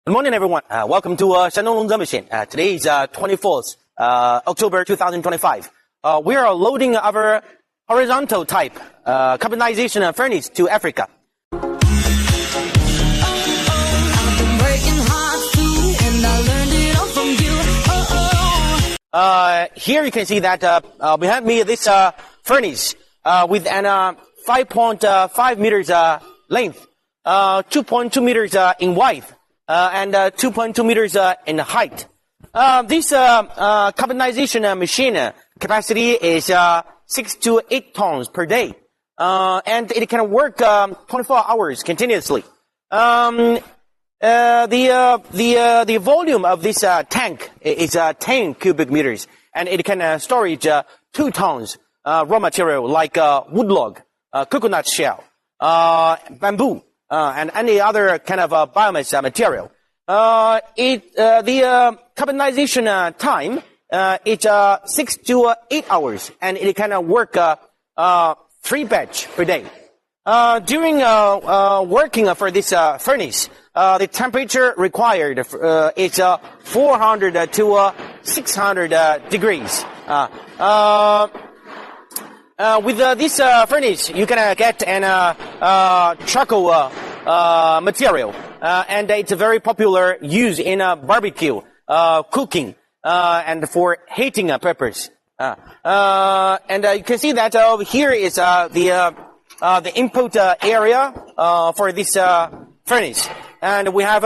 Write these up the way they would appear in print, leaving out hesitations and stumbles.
Good morning, everyone. Welcome to Shandong Machine. Today is 24th October 2025. We are loading our horizontal type carbonization furnace to Africa. Here you can see that behind me this furnace with an 5.5 meters length, 2.2 meters in width, and 2.2 meters in height. This carbonization machine capacity is 6 to 8 tons per day, and it can work 24 hours continuously. The volume of this tank is 10 cubic meters, and it can storage 2 tons raw material like wood log, coconut shell, bamboo, and any other kind of biomass material. The carbonization time is 6 to 8 hours, and it can work 3 batch per day. During working for this furnace, the temperature required is 400 to 600 degrees. With this furnace, you can get an charcoal material, and it's a very popular use in barbecue, cooking, and for heating purpose. And you can see that over here is the input area for this furnace, and we have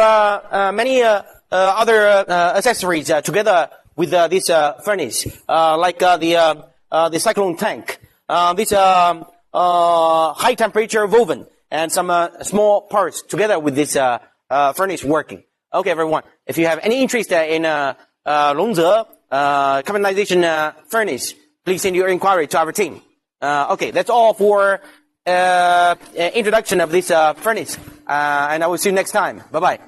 many other accessories together with this furnace, like the cyclone tank, this high temperature oven, and some small parts together with this furnace working. Okay, everyone, if you have any interest in Longze carbonization furnace, please send your inquiry to our team. Okay, that's all for introduction of this furnace, and I will see you next time. Bye-bye.